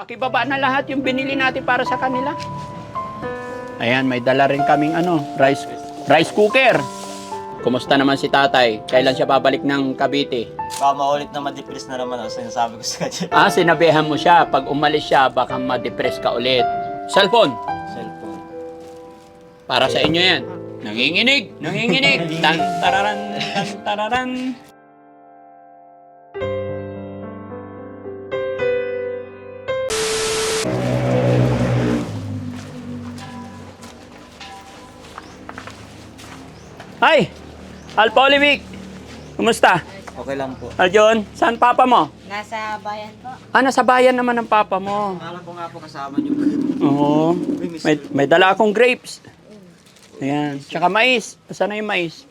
Pakibaba na lahat yung binili natin para sa kanila. Ayan, may dala rin kaming rice cooker. Kumusta naman si tatay? Kailan siya babalik ng Cavite? Baka maulit na ma-depress na naman ako, sinasabi ko sa kanya. Sinabihan mo siya, pag umalis siya, baka ma-depress ka ulit. Cellphone, Cellphone. para sa inyo yan. Nanginginig, nanginginig. Tan tararan, tan tararan. Hi! Alpa Olivic! Kumusta? Okay lang po. Aljon, saan papa mo? Nasa bayan po. Nasa bayan naman ng papa mo. Akala ko nga po kasama niyo. Oo. May dala akong grapes. Ayan. Tsaka mais. Saan na yung mais?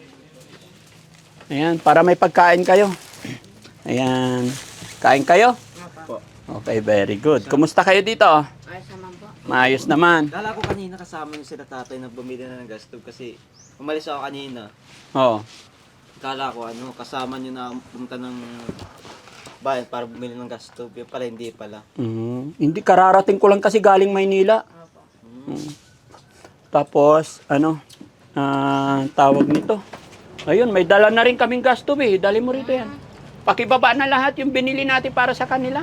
Ayan. Para may pagkain kayo. Ayan. Kain kayo? Po. Okay, very good. Kumusta kayo dito? Ayos naman po. Maayos naman. Akala ko kanina kasama niyo sila tatay na bumili na ng gas stove kasi umalis ako kanina. Oo. Akala ko kasama niyo na pumunta ng bayan para bumili ng gas stove. Yung pala hindi pala. Hindi, kararating ko lang kasi galing Maynila. Tapos, tawag nito. Ayun, may dala na rin kaming gas tube eh. Dali mo rito yan. Pakibaba na lahat yung binili natin para sa kanila.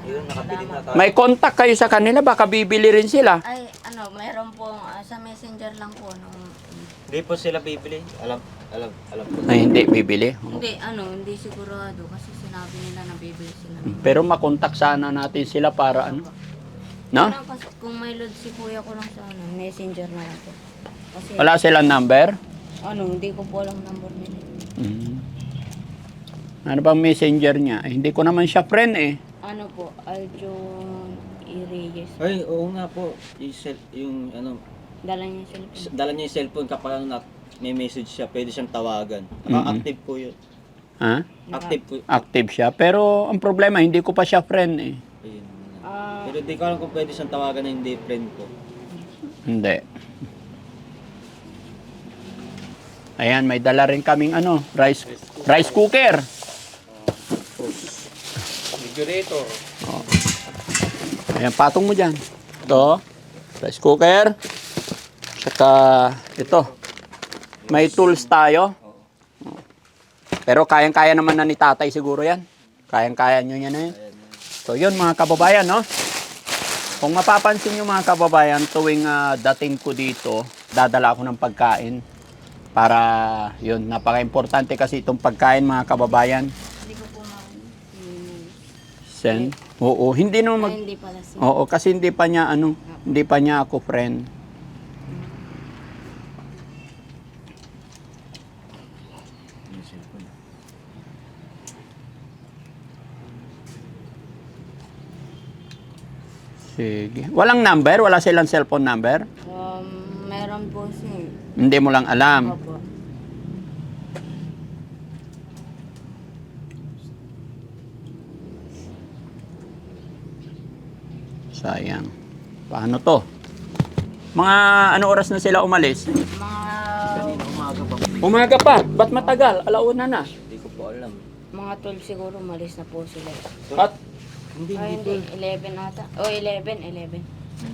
Yun, nakabili na tayo. May contact kayo sa kanila, baka bibili rin sila. Ay, mayroon po sa messenger lang po. Hindi po sila bibili. Alam po. Ay, hindi, bibili. Hindi sigurado kasi sinabi nila na bibili sila. Pero makontak sana natin sila para No? Kasi kung may load si kuya ko lang sa messenger na lang po. Kasi, Wala silang number? hindi ko po alam number nila. Ano bang messenger niya? Hindi ko naman siya friend eh. Ano po, Aljon Reyes. Ay, oo nga po. Dala niya cellphone. Dala niya yung cellphone kapag may message siya, pwede siyang tawagan. Active po yun. Ha? Active po. Active siya. Pero ang problema, hindi ko pa siya friend eh. Ayun. Pero di ko alam kung pwede siyang tawagan na hindi friend ko. Hindi. Ayan, may dala rin kaming rice cooker. Regulator. Ayan, patong mo dyan. Ito, rice cooker. Tsaka, ito. May tools tayo. Pero kayang-kaya naman na ni tatay siguro yan. Kayang-kaya nyo yan na yan. So, yun mga kababayan, no? Kung mapapansin nyo mga kababayan, tuwing dating ko dito, dadala ako ng pagkain. Para, yun, napaka-importante kasi itong pagkain mga kababayan. Hindi ko po Sen? Oo, hindi naman hindi pala siya. Oo, kasi hindi pa niya hindi pa niya ako friend. Sige. Walang number? Wala silang cellphone number? Meron po siya. Hindi mo lang alam. Opo. Sayang. Paano to? Mga ano oras na sila umalis? Umaga pa. Ba't matagal? Alauna na. Hindi ko po alam. Mga 12 siguro malis na po sila. At Hindi, Ay, hindi. 11 ata. 11.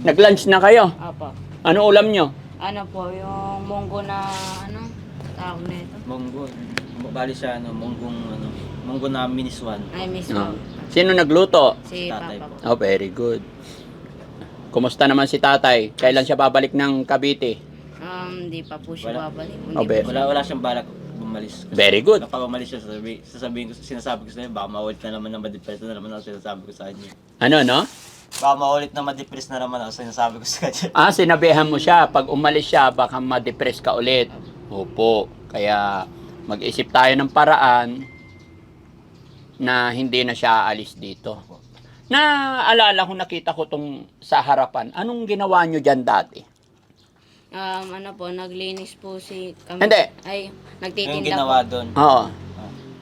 nag-lunch na kayo? Apo. Ano ulam nyo? Ano po, yung munggo na, tawag na ito. Monggo. Bali siya, monggo na miniswan. Ay, miss No. mo. Sino nagluto? Si Tatay Papa po. po. Oh, very good. Kumusta naman si tatay? Kailan siya babalik ng Cavite? Hindi pa po siya Wala. babalik. Oh, be- Wala siyang balak bumalis. Kasi Very good. Kapag umalis siya, sinasabi ko sa kanya, baka maulit na naman na ma-depress na naman ako, sinasabi ko sa kanya. Ano, no? Baka maulit na ma-depress na naman ako, sinasabi ko sa kanya. Sinabihan mo siya, pag umalis siya, baka ma-depress ka ulit. Opo. Kaya mag-isip tayo ng paraan na hindi na siya aalis dito. Naalala ko, nakita ko tong sa harapan. Anong ginawa nyo dyan dati? Naglinis po si kami. Hindi. Ay, Yung nagtitinda ginawa po. doon. Oo.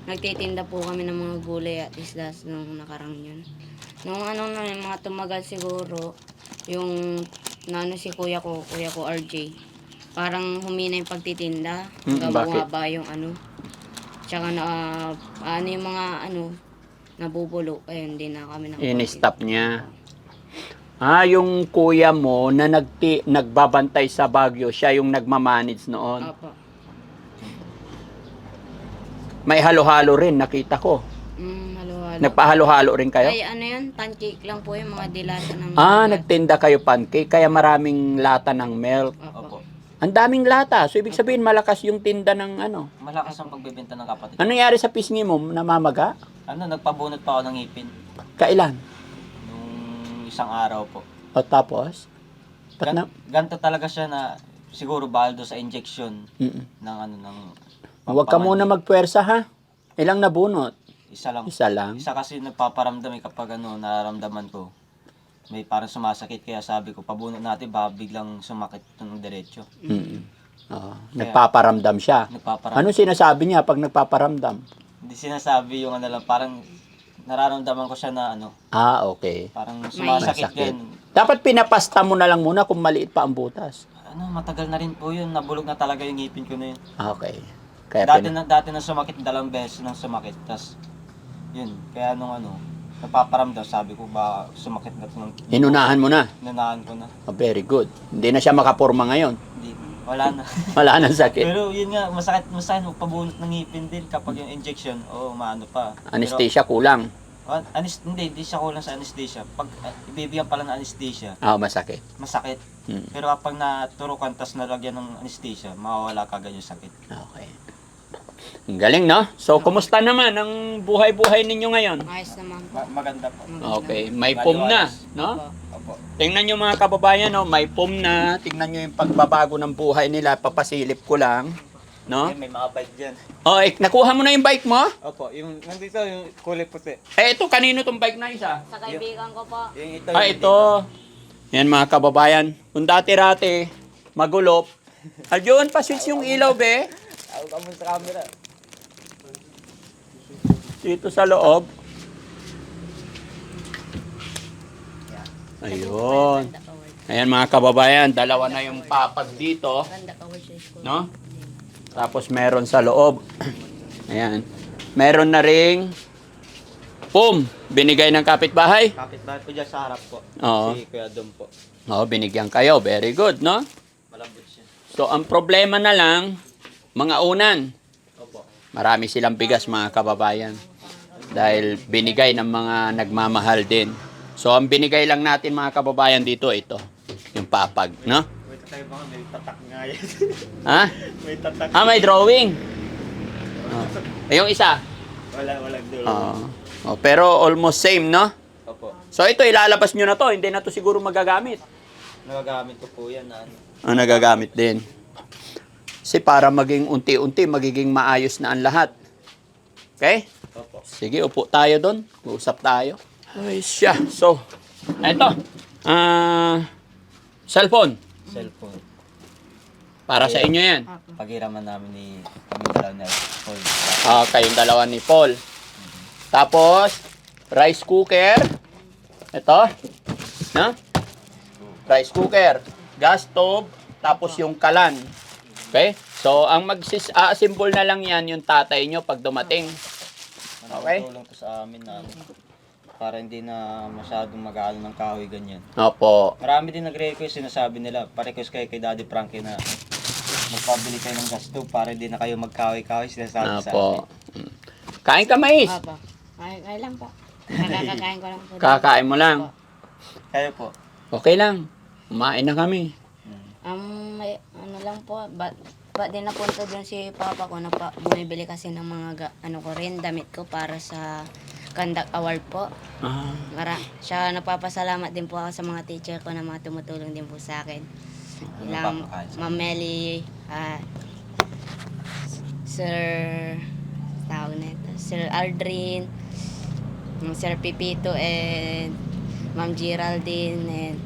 Nagtitinda po kami ng mga gulay at isdas nung nakarang yun. Nung mga tumagal siguro, yung si kuya ko RJ, parang humina yung pagtitinda. Bakit? Bumaba yung Tsaka yung mga nabubulo. Ayun, hindi na kami In-stop niya. Yung kuya mo na nagbabantay sa Baguio, siya yung nagmamanage noon. Opo. May halo-halo rin, nakita ko. Halo-halo. Nagpahalo-halo rin kayo? Ay, ano yun? Pancake lang po yung mga dilata ng Nagtinda kayo pancake, kaya maraming lata ng milk. Opo. Opo. Ang daming lata. So, ibig sabihin, malakas yung tinda ng ano. Malakas ang pagbebenta ng kapatid. Ano nangyari sa pisngi mo? Namamaga? Nagpabunot pa ako ng ngipin. Kailan? Nung isang araw po. O tapos? Ba't na? Ganto talaga siya na siguro baldo sa injection Mm-mm. ng ng Huwag ka muna magpuwersa, ha? Ilang nabunot? Isa lang. Isa lang? Isa kasi nagpaparamdam kapag nararamdaman ko. May parang sumasakit kaya sabi ko pabunot natin baka biglang sumakit ng diretso. Mm-mm. Nagpaparamdam siya. Nagpaparamdam. Ano sinasabi niya pag nagpaparamdam? Hindi sinasabi yung lang parang nararamdaman ko siya na Okay. parang sumasakit Masakit. din. Dapat pinapasta mo na lang muna kung maliit pa ang butas. Matagal na rin po yun. Nabulog na talaga yung ngipin ko na yun. Okay. Kaya Dati na sumakit, 2 beses nang sumakit. Tas, yun. Kaya napaparamdam, sabi ko ba sumakit na ito ng... inunahan mo na. Inunahan ko na. Very good. Hindi na siya makapurma ngayon. Hindi, wala na. Wala nang sakit. Pero yun nga, masakit pabunot ng ngipin din kapag yung injection, maano pa. Anesthesia kulang. Hindi siya kulang sa anesthesia. Pag ibibigyan pala ng anesthesia, Masakit. masakit. Mm. Pero kapag naturukan tas nalagyan ng anesthesia, mawawala kagad yung sakit. Okay. Ang galing, no? So, kumusta naman ang buhay-buhay ninyo ngayon? Ayos naman po. Maganda po. Okay. May pom na, no? Opo. Tingnan nyo mga kababayan, no? May pom na. Tingnan nyo yung pagbabago ng buhay nila. Papasilip ko lang. No? May mga bike dyan. Nakuha mo na yung bike mo? Opo, yung nandito yung kulay puti. Ito, kanino tong bike na isa? Sa kaibigan ko po. Yung ito. Ito. Yan mga kababayan. Kung dati-rati, magulo. Aljon, pa-switch yung ilaw, be. Ako ka mo sa camera. Dito sa loob. Ayun. Ganda award. Ayan mga kababayan, dalawa na yung papag dito. Ganda award sa school. No? Tapos meron sa loob. Ayan. Meron na ring binigay ng kapitbahay. Kapit-bahay po dyan sa harap po. Oo. Si Kuya Dom po. Binigyan kayo. Very good, no? Malambot siya. So, ang problema na lang, mga unan. Opo. Marami silang bigas, mga kababayan. Dahil binigay ng mga nagmamahal din. So, ang binigay lang natin, mga kababayan, dito, ito. Yung papag, no? Wait tayo ba? May tatak nga yan. Ha? May tatak. May drawing. Yung isa. Walang dulo. Pero almost same, no? Opo. So, ito, ilalabas nyo na to. Hindi na to siguro magagamit. Nagagamit ko po yan Nagagamit din. Kasi para maging unti-unti, magiging maayos na ang lahat. Okay? Opo. Sige, upo tayo doon. Usap tayo. Ay, siya. So, eto. Cellphone. Cellphone. Para sa inyo yan. Paghiraman namin ni kami dalaw na Paul. Kayong dalawa ni Paul. Tapos, rice cooker. Ito. No? Rice cooker. Gas stove. Tapos yung kalan. Okay? So, ang mag-assemble na lang yan yung tatay nyo pag dumating. Okay. Tulong to sa amin na para hindi na masyadong mag-aalo ng kahoy ganyan. Opo. Marami din nagre-request, sinasabi nila, pa-request kayo kay Daddy Frankie na magpabili kayo ng gas stove para hindi na kayo magkahoy-kahoy, sinasabi sa amin. Opo. Kain ka, mais. Opo. Kaya lang po. Nakakakain ko lang po. Kakain mo lang. Kayo po. Okay lang. Kumain na kami. May ano lang po, ba't din napunta doon si papa ko na bumibili kasi ng mga ko rin, damit ko para sa Conduct Award po. Siya nagpapasalamat din po ako sa mga teacher ko na mga tumutulong din po sa akin. Ilang Ma'am Melly, Sir Aldrin, Sir Pipito, and Ma'am Geraldine, and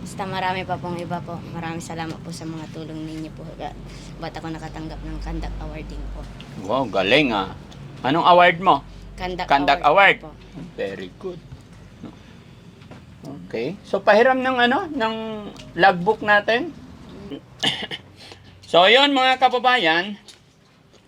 basta marami pa pong iba po. Maraming salamat po sa mga tulong ninyo po. Ba't ako nakatanggap ng Conduct Award din po. Wow, galing ah. Anong award mo? Conduct Award. po. Very good. Okay. So, pahiram ng ng logbook natin. So, yun mga kababayan.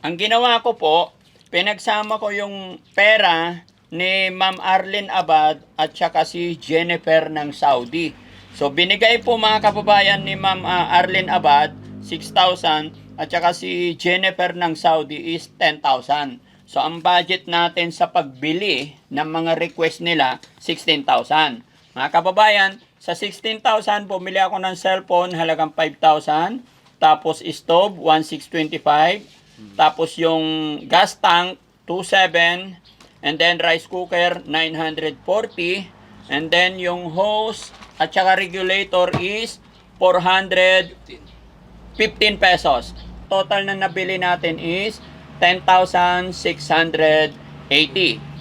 Ang ginawa ko po, pinagsama ko yung pera ni Ma'am Arlene Abad at saka si Jennifer ng Saudi. So binigay po mga kababayan ni Ma'am Arlene Abad 6,000 at saka si Jennifer ng Saudi is 10,000. So ang budget natin sa pagbili ng mga request nila 16,000. Mga kababayan, sa 16,000 bumili ako ng cellphone halagang 5,000, tapos stove 1,625, tapos yung gas tank 2,700, and then rice cooker 940, and then yung hose at saka regulator is 415 pesos. Total na nabili natin is 10,680.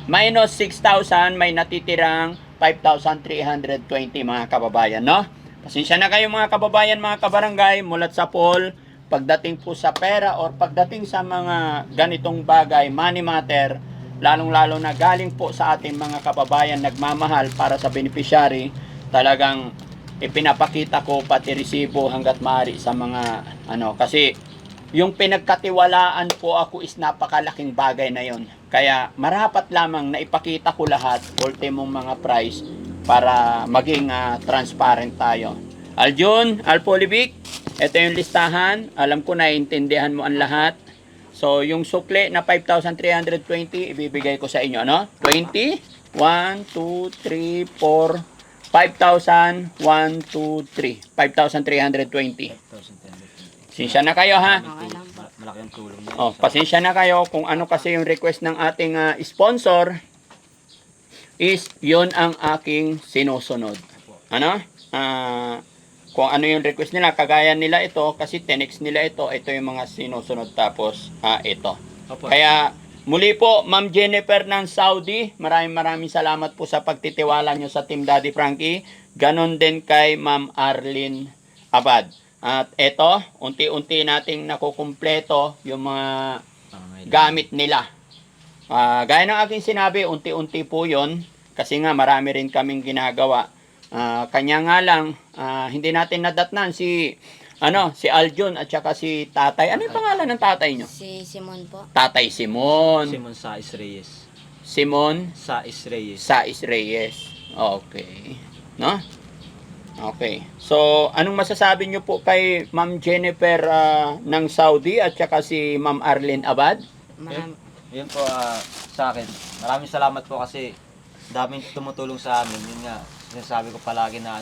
Minus 6,000, may natitirang 5,320 mga kababayan, no? Pasensya na kayo mga kababayan, mga kabarangay, mulat sa poll, pagdating po sa pera or pagdating sa mga ganitong bagay, money matter, lalong-lalo na galing po sa ating mga kababayan nagmamahal para sa beneficiary, talagang ipinapakita ko pati resibo hanggat maaari sa mga kasi yung pinagkatiwalaan po ako is napakalaking bagay na yon. Kaya marapat lamang na ipakita ko lahat, ultimong mga price para maging transparent tayo. Aljun, Alpolivic, ito yung listahan. Alam ko naiintindihan mo ang lahat. So, yung sukli na 5,320, ibibigay ko sa inyo, ano? 20, 1, 2, 3, 4, 5,000, 1, 2, 3. 5,320. Pasensya na kayo, ha? Okay lang po. Malaki ang tulong niya. Oh, pasensya na kayo kung ano kasi yung request ng ating sponsor is yon ang aking sinusunod. Ano? Kung ano yung request nila, kagaya nila ito, kasi tenex nila ito yung mga sinusunod, tapos ito. Opo. Kaya muli po, Ma'am Jennifer ng Saudi, maraming salamat po sa pagtitiwala nyo sa Team Daddy Frankie. Ganon din kay Ma'am Arlene Abad. At ito, unti-unti nating nakukumpleto yung mga gamit nila. Gaya ng aking sinabi, unti-unti po yon kasi nga marami rin kaming ginagawa. Kanya nga lang, hindi natin nadatnan si Aljun at saka si Tatay. Ano yung pangalan ng tatay nyo? Si Simon po. Tatay Simon. Simon Sais Reyes. Simon Sais Reyes. Sais Reyes. Okay. No? Okay. So, anong masasabi nyo po kay Ma'am Jennifer ng Saudi at saka si Ma'am Arlene Abad? Yun po sa akin. Maraming salamat po kasi daming tumutulong sa amin. Yun nga, sinasabi ko palagi na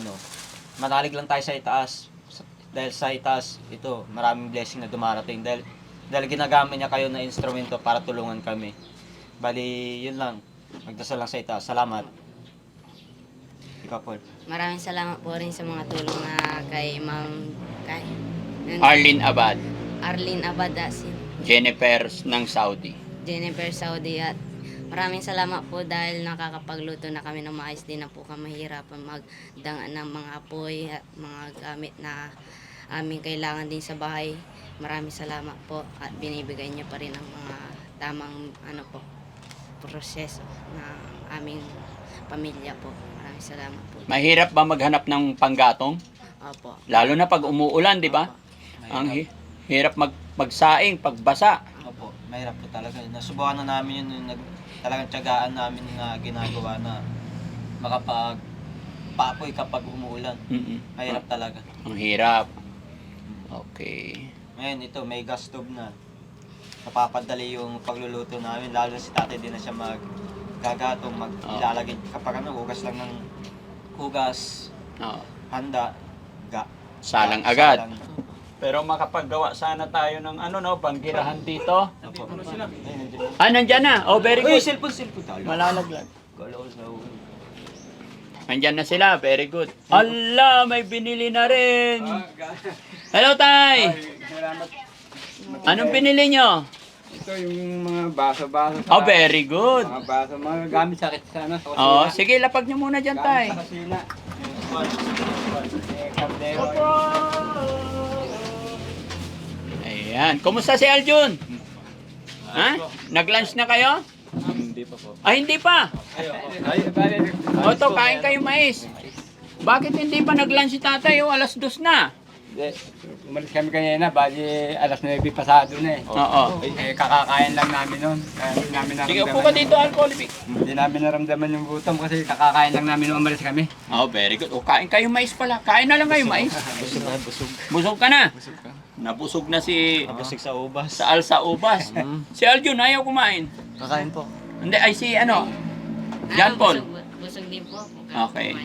manalig lang tayo sa itaas. Dahil sa itaas, ito, maraming blessing na dumarating. Dahil ginagamit niya kayo na instrumento para tulungan kami. Bali, yun lang. Magdasal lang sa itaas. Salamat. Ikaw, Paul. Maraming salamat po rin sa mga tulong na kay Arlene Abad. Arlene Abad at si Jennifer ng Saudi. Jennifer Saudi, at maraming salamat po dahil nakakapagluto na kami ng maayos. Di na po kami mahirapan magdanga ng mga apoy at mga gamit na aming kailangan din sa bahay. Maraming salamat po at binibigay niyo pa rin ang mga tamang proseso ng aming pamilya po. Maraming salamat po. Mahirap ba maghanap ng panggatong? Opo. Lalo na pag umuulan, di ba? Ang hirap magsaing, pagbasa. Opo, mahirap po talaga. Nasubukan na namin yun, talagang tiyagaan namin na ginagawa na makapag-paapoy kapag umuulan. Mahirap talaga. Ang hirap. Okay. Ngayon ito, may gas stove na. Napapadali yung pagluluto namin, lalo na si tatay din na siya maggagatong, ilalagay kapag hugas lang ng hugas, handa, Salang agad. Pero makapaggawa sana tayo ng banggirahan dito. Nandyan na. Oh, very Uy, good. cellphone. Malalaglag. Kala ko sa ulo. Nandyan na sila. Very good. Allah, may binili na rin. Hello, Tay. Anong binili nyo? Ito yung mga baso-baso. Oh, very good. Mga baso, mga gamit sakit sa sa kusina. Oh, sige, lapag nyo muna dyan, Tay. Gamit sa kusina. Kaldero. Ayan. Kumusta si Aljun? Ha? Nag-lunch na kayo? Hindi pa po. Hindi pa. O to, kain kayo mais. Bakit hindi pa nag-lunch si tatay? Alas 2 na. Umalis kami kanina, bali alas 9 pasado na eh. Oo. Kakakain lang namin nun. Kaya hindi namin Sige, naramdaman. upo ka dito, Alcoholic. Hindi namin naramdaman yung gutom kasi kakakain lang namin nung umalis kami. Oh, very good. O, kain kayo mais pala. Kain na lang kayo mais. Busog na, busog. Busog ka na. Nabusog na si Busog sa ubas. sa Alsa Ubas. Si Aljun ayaw kumain. Kakain po. Hindi, ay si ano, John Paul. Busog din po ako. Okay.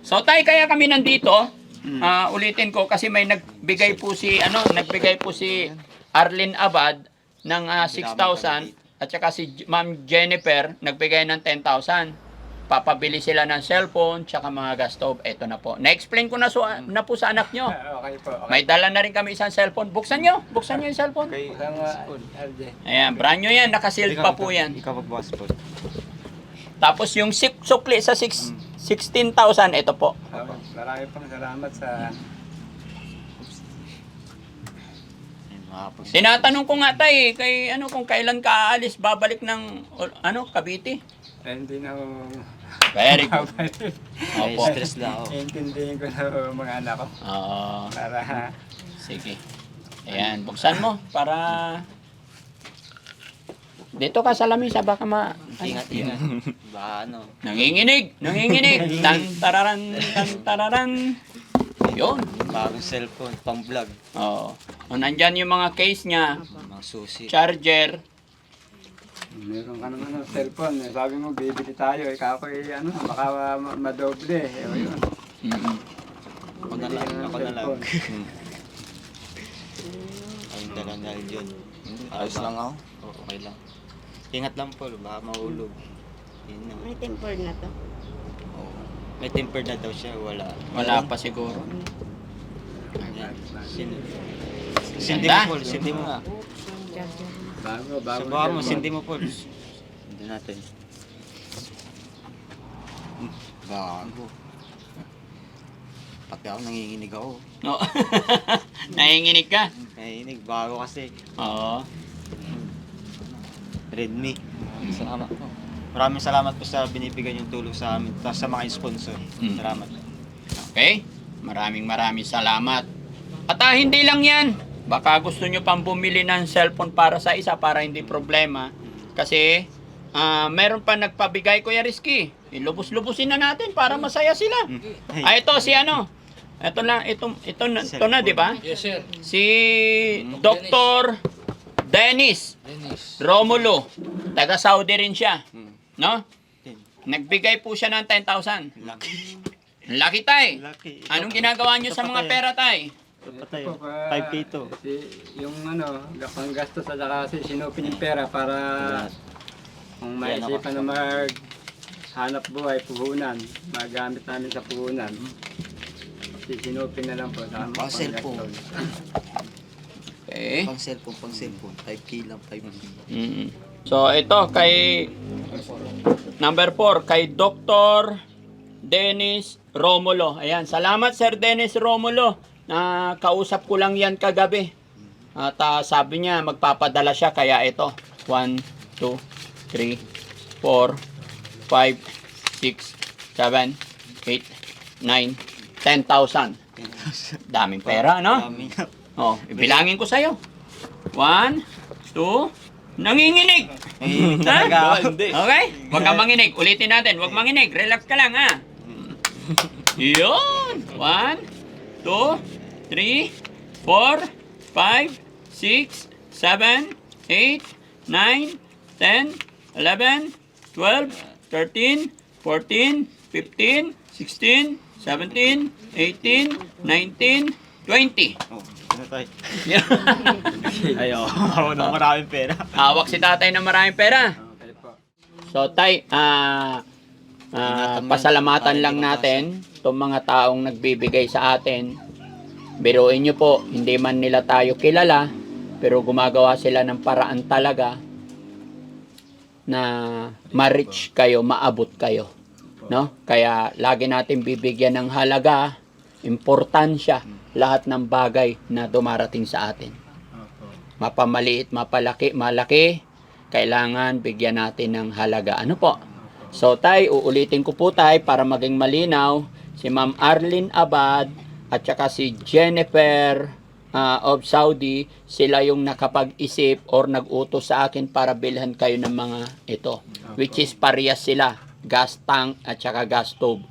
So tayo kaya kami nandito. Ulitin ko kasi may nagbigay po si Arlene Abad ng 6,000 at saka si Ma'am Jennifer nagbigay ng 10,000. Papabili sila ng cellphone tsaka mga gas stove. Ito na po. Na-explain ko na po sa anak nyo. Okay po. Okay. May dala na rin kami isang cellphone. Buksan nyo yung cellphone. Isang LJ. Ayan, brand nyo yan. Nakasealed pa po yan. Ikaw magbukas po. Tapos yung sukli sa 16,000, ito po. Marami pang salamat sa... Tinatanong ko nga tay, kay ano kung kailan ka aalis babalik ng Cavite. Hindi na... Very good. Opo. Stress lang ako. Intindihin ko na mga anak ko. Oo. Para... Sige. Ayan, buksan mo para dito ka sa lamisa baka Ingat. Baka ano. nanginginig. Tan tararan. Yun. Bagong cellphone, pang vlog. Oo. O, nandyan yung mga case niya, Mga susi. charger. Meron ka naman ng cellphone. Sabi mo, bibili tayo. Ikaw ko baka madoble. Yun. Mm-mm. Ako na lang. Ayun dala na yun. Ayos lang ako. Oo, okay lang. Ingat lang po, baka mahulog. Yun na. May temper na to. Oo. May temper na daw siya, wala. Wala pa siguro. Ayan. Sindi mo, Paul. Sindi mo nga. Charger. Bago. Subukan mo, sindi mo, Paul. Sindi natin. Bago. Pati ako, nanginginig ako. No. Nanginginig ka? Nanginginig, bago kasi. Oo. Redmi. Salamat po. Maraming salamat po sa binibigay yung tulong sa amin. Tapos sa mga sponsor. Salamat. Okay? Maraming salamat. At hindi lang yan. Baka gusto nyo pang bumili ng cellphone para sa isa para hindi problema. Kasi meron pa nagpabigay Kuya Rizky. Ilubos-lubusin na natin para masaya sila. Ito si ano. Ito na, di ba? Yes, sir. Si Dr. Dennis Romulo. Taga Saudi rin siya. No? Nagbigay po siya ng 10,000. Laki tay. Lucky. Anong ginagawa niyo sa mga pera tay? Patay. 5K to. Yung panggastos at saka sinupin yung pera para kung maisipan na maghanap buhay, puhunan, magamit namin sa puhunan. Sinupin na lang po sa Pang cellphone. Okay. Pang cellphone. 5K lang, 5K. So ito kay number 4 kay Dr. Dennis Romulo. Ayan, salamat Sir Dennis Romulo. Kausap ko lang yan kagabi. At sabi niya magpapadala siya kaya ito. 1, 2, 3, 4, 5, 6, 7, 8, 9, 10,000. Daming pera, no? Oh, ibilangin ko sa'yo. 1, 2, nanginginig. Ha? Okay? Huwag kang manginig. Ulitin natin. Huwag manginig. Relax ka lang, ha? Yun. 1, 2, 3, 4, 5, 6, 7, 8, 9, 10, 11, 12, 13, 14, 15, 16, 17, 18, 19, 20. Oh, ano tayo? Ayo. Ako na maraming pera. Hawak si tatay ng maraming pera. Okay po. So tay, pasalamatan lang natin itong mga taong nagbibigay sa atin. Biruin nyo po, hindi man nila tayo kilala, pero gumagawa sila ng paraan talaga na ma-reach kayo, maabot kayo. No? Kaya lagi natin bibigyan ng halaga, importansya, lahat ng bagay na dumarating sa atin. Mapamaliit, malaki, kailangan bigyan natin ng halaga. Ano po? So tay, uulitin ko po tay para maging malinaw, si Ma'am Arlene Abad at saka si Jennifer of Saudi, sila yung nakapag-isip or nag-utos sa akin para bilhan kayo ng mga ito. Which is parehas sila, gas tank at saka gas stove.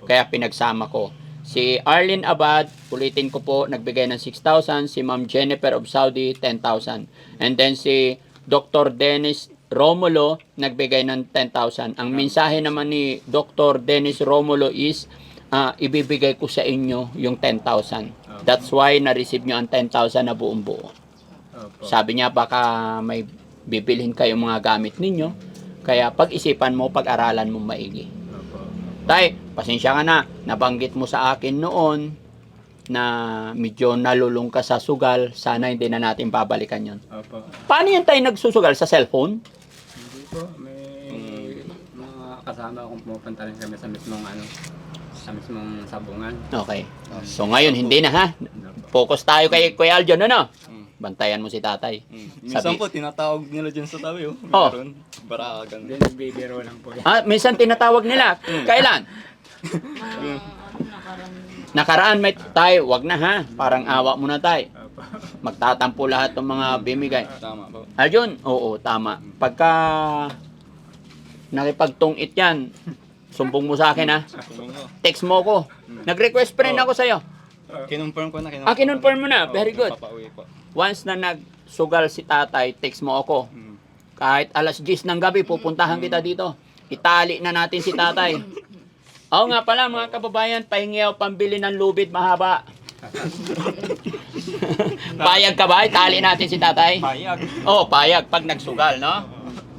Kaya pinagsama ko. Si Arlene Abad, ulitin ko po, nagbigay ng 6,000. Si Ma'am Jennifer of Saudi, 10,000. And then si Dr. Dennis Romulo, nagbigay ng 10,000. Ang mensahe naman ni Dr. Dennis Romulo is, ibibigay ko sa inyo yung 10,000. That's why na-receive nyo ang 10,000 na buong buo. Sabi niya, baka may bibilhin kayong mga gamit ninyo. Kaya pag-isipan mo, pag-aralan mo maigi. Tay, pasensya ka na. Nabanggit mo sa akin noon na medyo nalulung ka sa sugal. Sana hindi na natin babalikan yon. Opo. Paano yan tayo nagsusugal? Sa cellphone? Hindi po, may mga kasama akong pumupunta rin kami sa mismong sa mismong sabungan. Okay. So ngayon, hindi na ha? Focus tayo kay Kuya Aljon, ano? Bantayan mo si tatay. Minsan po, tinatawag nila dyan sa tabi, oh. Oh. Meron. Baragan. Hindi, nagbibiro lang po yan. Minsan tinatawag nila. Kailan? Nakaraan may tayo, wag na ha. Parang awa mo na tayo. Opo. Magtatampo lahat ng mga bimigay. Tama po. Aljon, oo, tama. Pagka nakipagtungit yan, sumbong mo sa akin ha. Tulong ko. Text mo ko. Nag-request friend ako sa'yo. Kinonfirm ko na. Kinonfirm mo na. Very good. Papauwi po. Once na nagsugal si tatay, text mo ako. Kahit alas 10 ng gabi, pupuntahan kita dito. Itali na natin si tatay. Oo nga pala mga kababayan, pahingi ako pambili ng lubid mahaba. Payag ka ba? Itali natin si tatay. Payag. Oh, payag pag nagsugal, no?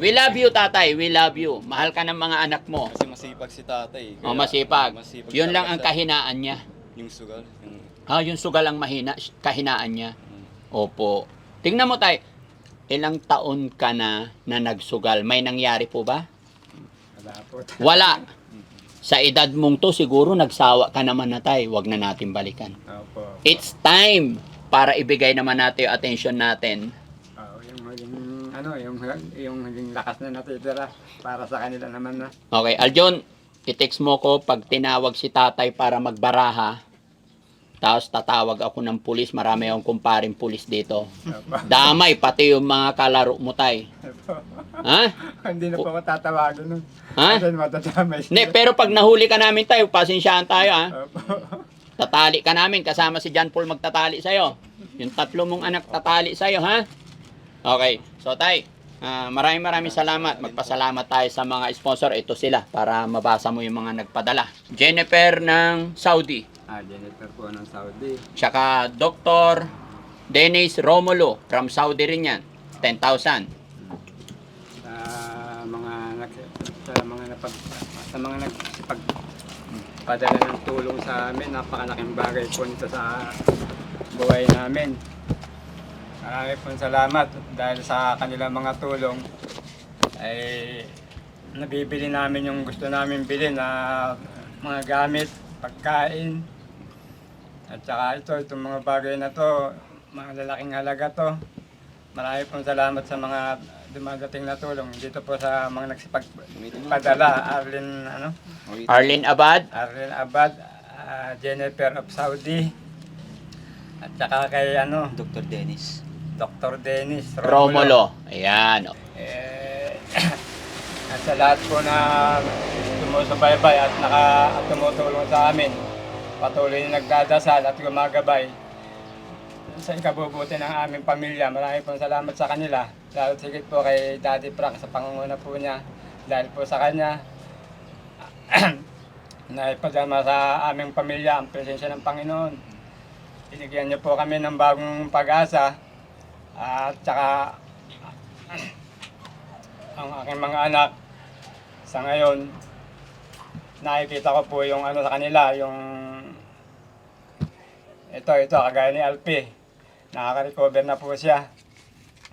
We love you, tatay. We love you. Mahal ka ng mga anak mo. Kasi masipag si tatay. Oh, masipag. Masipag Yun lang talaga ang siya. kahinaan niya. Yung sugal. Yung sugal ang kahinaan niya. Opo. Tingnan mo tayo. Ilang taon ka na nagsugal? May nangyari po ba? Wala po. Wala. Sa edad mong to, siguro nagsawa ka naman na tayo. Huwag na natin balikan. Opo. It's time para ibigay naman natin yung attention natin. Yung huling lakas na natitira para sa kanila naman na. Okay, Aljon, i-text mo ko pag tinawag si tatay para magbaraha. Tapos tatawag ako ng pulis. Marami akong kumparing pulis dito. Opo. Damay, pati yung mga kalaro mo tay. Opo. Ha? Hindi na po ako tatawagin nun. Ha? Kasi matadamay Ne, sila. pero pag nahuli ka namin tayo, pasensyahan tayo ha. Opo. Tatali ka namin, kasama si John Paul magtatali sa'yo. Yung 3 mong anak tatali sa'yo, ha? Okay, so tay, maraming salamat. Magpasalamat tayo sa mga sponsor. Ito sila, para mabasa mo yung mga nagpadala. Jennifer ng Saudi. Janitor po ng Saudi. Tsaka Dr. Dennis Romulo, from Saudi rin yan. 10,000. Sa mga nagsipagpadala ng tulong sa amin, napakalaking bagay po nito sa buhay namin. Marami po salamat dahil sa kanilang mga tulong ay nabibili namin yung gusto namin bilhin na mga gamit, pagkain. At saka itong mga bagay na to, mga lalaking halaga to. Marami pong salamat sa mga dumadating na tulong dito po sa mga nagsipagpadala. Arlene Abad. Arlene Abad, Jennifer of Saudi. At saka kay Dr. Dennis. Dr. Dennis Romulo. Ayan. At sa lahat po na sumusubaybay at tumutulong sa amin. Patuloy na nagdadasal at gumagabay sa ikabubuti ng aming pamilya. Marami pong salamat sa kanila. Lalo sigit po kay Daddy Frank sa pangunguna po niya. Dahil po sa kanya, naipadama sa aming pamilya ang presensya ng Panginoon. Binigyan niyo po kami ng bagong pag-asa. At saka ang aking mga anak sa ngayon, nakikita ko po yung sa kanila, yung ito, kagaya ni Alpi. Nakaka-recover na po siya.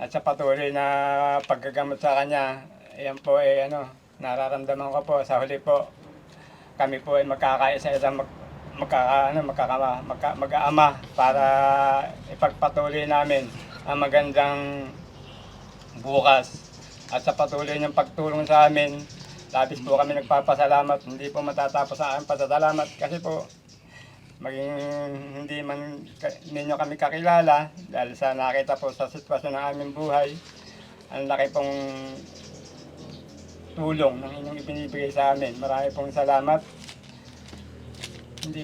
At sa patuloy na paggagamot sa kanya, yan po nararamdaman ko po sa huli po. Kami po ay magkakaisa-isang mag-aama para ipagpatuloy namin ang magandang bukas. At sa patuloy niyang pagtulong sa amin, labis po kami nagpapasalamat. Hindi po matatapos ang aming pasasalamat kasi po maging hindi man ninyo kami kakilala dahil sa nakita po sa sitwasyon ng aming buhay. Ang laki pong tulong ng inyong ibinibigay sa amin. Marami pong salamat. Hindi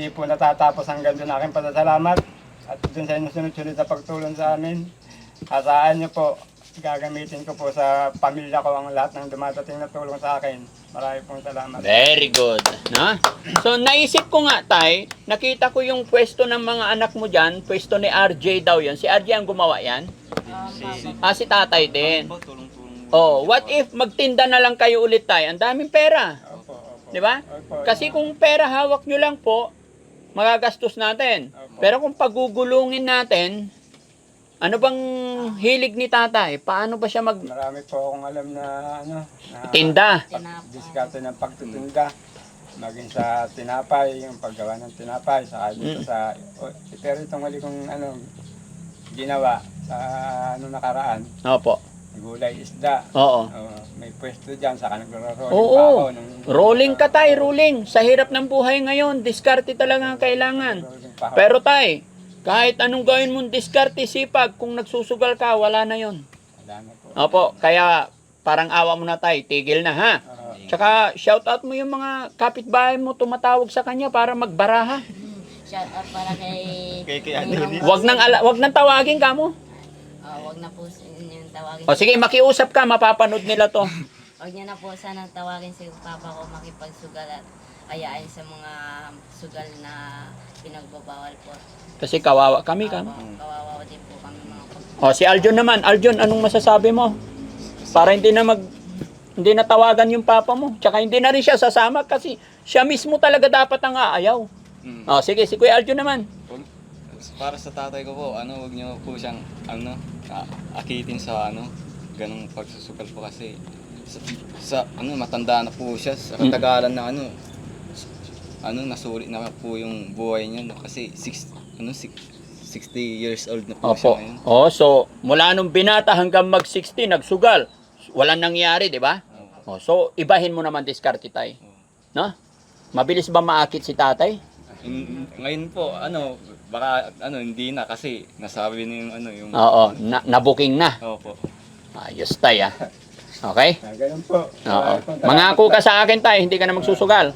po natatapos hanggang doon aking pasasalamat at doon sa inyong sunod-sunod na pagtulong sa amin. Asaan niyo po, gagamitin ko po sa pamilya ko ang lahat ng dumadating na tulong sa akin. Marami pong salamat. Very good. Na? So, naisip ko nga, Tay, nakita ko yung pwesto ng mga anak mo dyan, pwesto ni RJ daw yan. Si RJ ang gumawa yan? Si tatay din. Tulong-tulong. Oh, what if magtinda na lang kayo ulit, Tay? Ang daming pera. Opo, opo. Di ba? Opo, Kasi kung pera hawak nyo lang po, magagastos natin. Opo. Pero kung pagugulungin natin, ano bang hilig ni tatay? Paano ba siya Marami po akong alam na tinda? diskarte ng pagtitinda. Maging sa tinapay, yung paggawa ng tinapay, saka dito sa... pero itong huli kong ginawa sa nakaraan, Opo. gulay isda. Oo. May pwesto dyan, saka naglaro-rolling Oo. pa ako. Rolling ka, Tay, rolling. Sa hirap ng buhay ngayon, diskarte talaga ang kailangan. Rolling pa ako. Pero, Tay, kahit anong gawin mong diskarte, sipag, kung nagsusugal ka, wala na yon. Wala na po. Opo, kaya parang awa mo na, Tay, tigil na, ha? Tsaka, shoutout mo yung mga kapitbahay mo, tumatawag sa kanya para magbaraha. Shout out para kay... Kay Adonis. Wag nang tawagin ka mo. Wag na po yung tawagin. O sige, makiusap ka, mapapanood nila to. Wag niya na po sana tawagin si Papa ko makipagsugal at ayain sa mga sugal na pinagbabawal po. Kasi kawawa kami, Kawawa din po kami mga pag... O, si Aljon naman. Aljon, anong masasabi mo? Para hindi na tawagan yung papa mo. Tsaka hindi na rin siya sasama kasi siya mismo talaga dapat ang aayaw. O, sige, si Kuya Aljon naman. Para sa tatay ko po, wag niyo po siyang, akitin sa, ganong pagsusukal po kasi matanda na po siya sa katagalan na nasulit na po yung buhay niya, no? Kasi 60 years old na po siya Opo. ngayon. O, so, mula nung binata hanggang mag-60, nagsugal. Walang nangyari, di ba? O, so, ibahin mo naman diskarte, Tay. No? Mabilis ba maakit si tatay? Ngayon po, baka hindi na kasi nasabi na yung Oo, nabuking na. Opo. Ayos, Tay, ah. Okay? Ganun po. Oo. Mangako ka sa akin, Tay, hindi ka na magsusugal.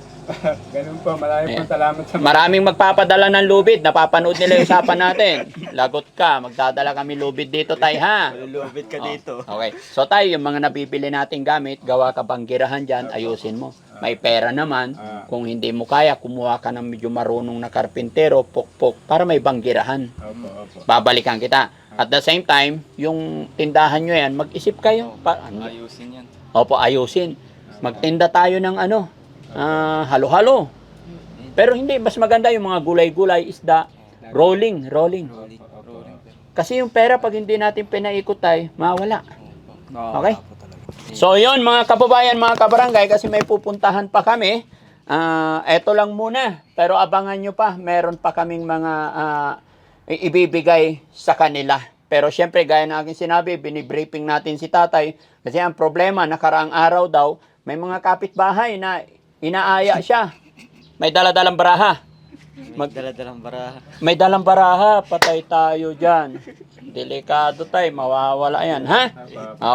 Ganun po. Marami pong salamat sa Maraming magpapadala ng lubid. Napapanood nila yung usapan natin. Lagot ka. Magdadala kami lubid dito, Tay, ha? Lulubid ka dito. Okay. So, Tay, yung mga nabibili nating gamit, gawa ka banggirahan dyan, ayusin mo. May pera naman. Kung hindi mo kaya, kumuha ka ng medyo marunong na karpintero, pokpok, para may banggirahan. Opo, opo. Babalikan kita. At the same time, yung tindahan nyo yan, mag-isip kayo. Ayusin yan. Opo, ayusin. Magtinda tayo ng halo-halo. Pero hindi, mas maganda yung mga gulay-gulay, isda, rolling. Kasi yung pera, pag hindi natin pinaikot tayo, mawala. Okay? So, yun mga kababayan, mga kabarangay, kasi may pupuntahan pa kami. Eto lang muna. Pero abangan nyo pa, meron pa kaming mga ibibigay sa kanila. Pero syempre, gaya na aking sinabi, binibriefing natin si tatay. Kasi ang problema, nakaraang araw daw, may mga kapitbahay na inaaya siya. May daladalang baraha. Magdala-dalang baraha. May dalang baraha, patay tayo dyan. Delikado, Tay, mawawala yan, ha?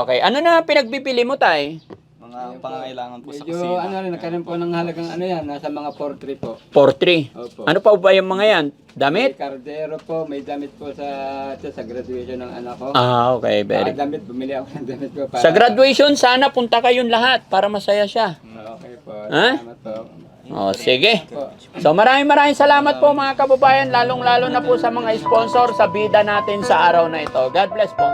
Okay, ano na pinagbibili mo, Tay? Mga pangangailangan po sa Medyo kusina. nagkaroon po ng halagang yan, nasa mga 4-3 po. 4-3. Opo. Ano pa ba yung mga yan? May Damit? kardero po, may damit po sa graduation ng anak ko. Okay, very good. Damit, bumili ako ng damit po. Sa graduation, sana punta kayong lahat para masaya siya. Okay po, Ha? salamat po. Sige. So maraming salamat po mga kababayan, lalong-lalo na po sa mga sponsor sa bida natin sa araw na ito. God bless po.